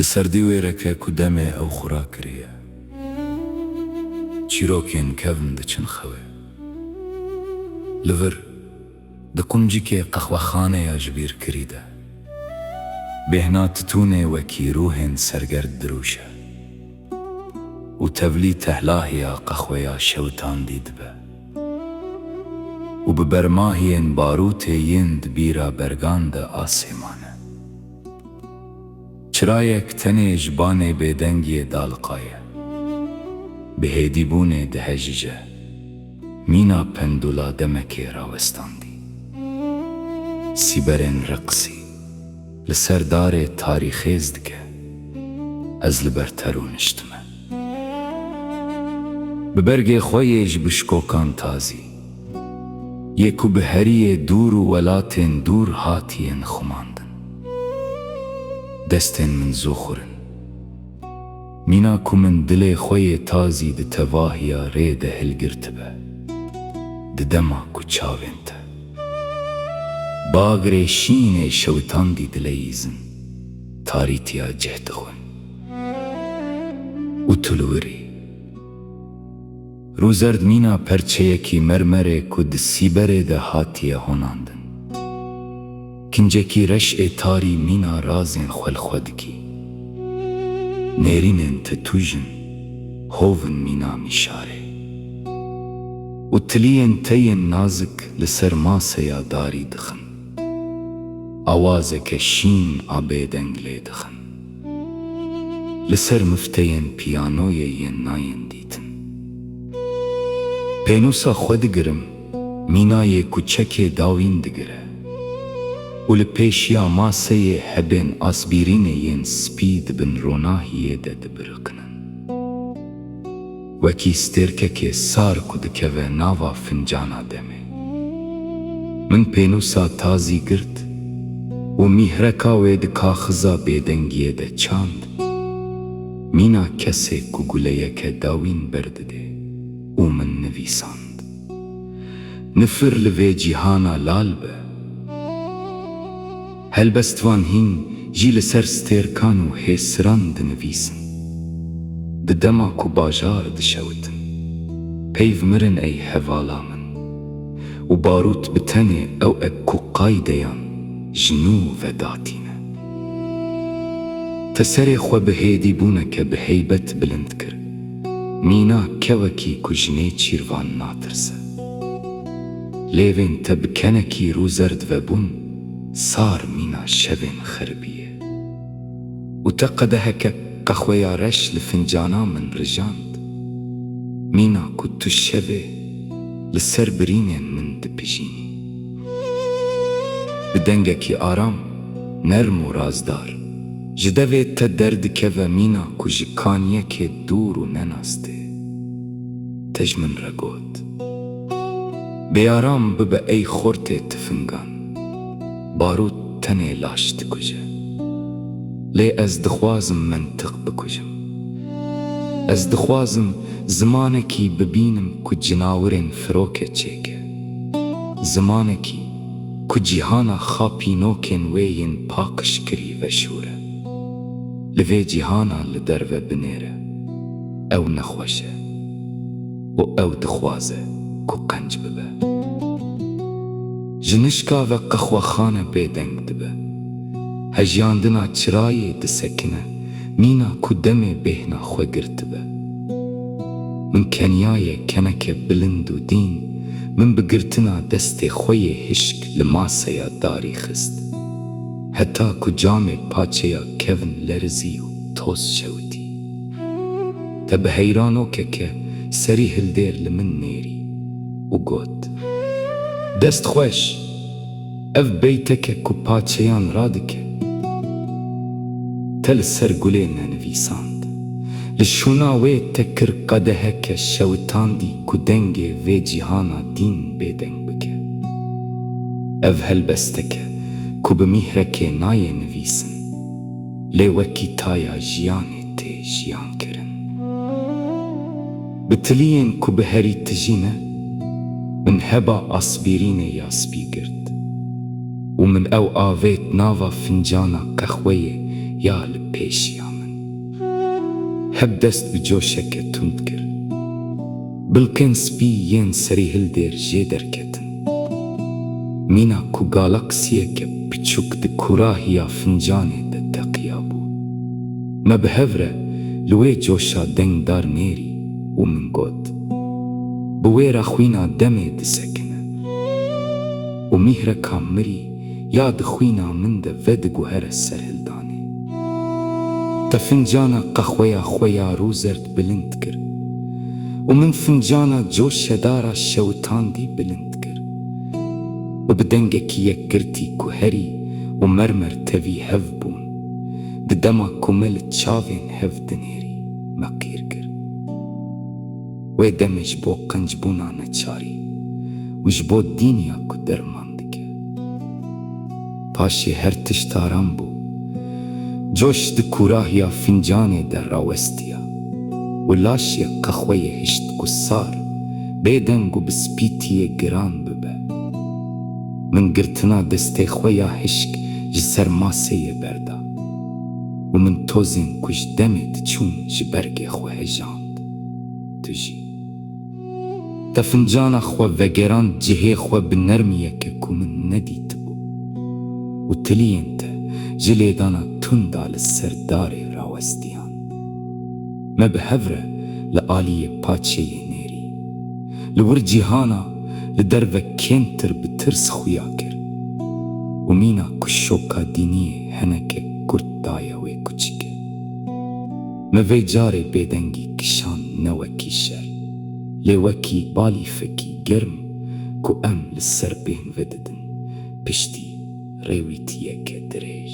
لسردی وێرەکە کو دەمێ ئەو خوڕا کریە چیرۆکێن کەون دەچن خەوێ لەڤر دە قونجیکێ قەخوەخانەیە ژبیر کریدە بێهنا تتونێ وەکی روحێن سەرگەرد دروشە و تەڤلی تەهلاهیە قەخوەیە شەوتاندی دبە و ببەرماهیên باروتê yên dibîra bergan de asêmane çirayek tenê ji banê bêdengiyê daliqaye bi hêdîbûnê dihejîje mîna pendûla demekê rawestandî sîberên reqsî li ser darê tarîxêz dike ez li ber terû niştime bi bergê xwe yê ji bişkokan tazî yê ku bi heriyê dûr û welatên dûr hatiyên xumandin destên min zoxurin mîna ku min dilê xwe yê tazî di tevahiya rê de hilgirtibe di dema ku çavên te bagrê şînê şewitandî dileyîzin tarîtiya ceh dixwin û tu li wirî Rûzerd mîna perçeyekî mermerê ku di sîberê de hatiye honandin kincekî reş'ê tarî mîna razên xwe li xwe dikî nêrînên te tu jin hovin mîna mişarê û tiliyên te yên nazik li ser maseya darî dixin awazeke şîn a bêdeng lê dixin li ser mifteyên piyanoyê yên nayên dîtin pênûsa xwe digirim mînayê ku çekê dawîn digire û li pêşiya maseyê hebên asbîrînê yên spî dibin ronahiyê de dibiriqinin wekî stêrkekê sar ku dikeve nava fincana demê min pênûsa tazî girt û mîhreka wê di kaxiza bêdengiyê de çand mîna kesê ku guleyeke dawîn berdidê û min nivîsand nifir li vê cîhana lal be helbestvan hîn jî li ser stêrkan û hêsiran dinivîsin di dema ku bajar dişewitin peyv mirin ey hevala min û barût bi tenê ew ek ku qaydeyan ji nû vedatîne te serê xwe bi hêdîbûneke bi heybet bilind kir mîna kevekî ku jinê çîrvan natirse lêvên te bi kenekî rûzerd vebûn sar mîna şevên xeribiyê û te qedeheke qehweya reş li fincana min rijand mîna ku tu şevê li ser birînên min dipijînî bi dengekî aram nerm û razdar ji devê te derdikeve mîna ku ji kaniyekê dûr û nenastê te ji min re got bêaram bibe ey xortê tifingan barût tenê laş dikuje lê ez dixwazim mentiq bikujim ez dixwazim zimanekî bibînim ku cinawirên firokê çêke zimanekî ku cîhana xapînokên wê yên paqiş kirî veşûre li vê cîhana li derve binêre ew nexweş e û ew dixwaze ku qenc bibe ji nişka ve qexwexane bêdeng dibe hejyandina çirayê disekine mîna ku demê bêhna xwe girtibe min kenyayê keneke bilind û dîn min bi girtina destê xwe yê hişk li maseya darî xist heta ku camê paçeya kevin lerizî û toz şewitî te bi heyranokeke serî hildêr li min nêrî û got dest xweş ev beyteke ku paçeyan radike te li ser gulê nenivîsand li şûna wê te kir qedeheke şewitandî ku dengê vê cîhana dîn bêdeng bike ev helbesteke ku bi mîhrekê nayê nivîsin lê wekî taya jiyanê tê jiyan kirin bi tiliyên ku bi herî tijîne min heba asbîrînê ya spî girt û min ew avêt nava fincana qehweyê ya li pêşiya min هب دست بجۆشێکە تند کرد. بڵکێن سپی یەن سەری هەڵدێر ژێ دەرکەتن. مینا کو گالاکسیەکە بچووک دی کوراهیا فنجانێ دە تەقیا بوو. مە bi hevrê li wê coşa dengdar nêrî û min got bi wê re xwîna demê disekine û mîhreka mirî ya di xwîna min de vediguhere ser hildanê. Te fincana qehweya xwe ya rû zerd bilind kir û min fincana coşedara şewitandî bilind kir û bi dengekî yekgirtî ku herî û mermer tevî hev bûn di dema ku me li çavên hev dinêrî me qîr kir. Wê demê ji bo qencbûna neçarî û ji bo dîniya ku derman dike. Paşê her tişt aram bû, coş di kurahiya fincanê de rawestiya û laşê qehweyê hişt ku sar bêdeng û bi spîtiyê giran bibe. Min girtina destê xwe ya hişk ji ser maseyê berda û min tozên ku ji demê diçûn ji bergê xwe hejand. Tu jî te fincana xwe vegerand cihê xwe bi nermiyeke ku min nedîtibû û tiliyên te ji lêdana tunda li ser darê rawestiyan. Me bi hev re li aliyê paçeyê nêrî li wir cîhana li derve kêmtir bi tirs xuya kir û mîna ku şoka dîniyê henekek kurt daye wê kuçik e. Me vê carê bêdengî kişan ne wekî şer lê wekî balîfekî germ ku em li ser bên vedidin piştî rêwîtiyeke dirêj.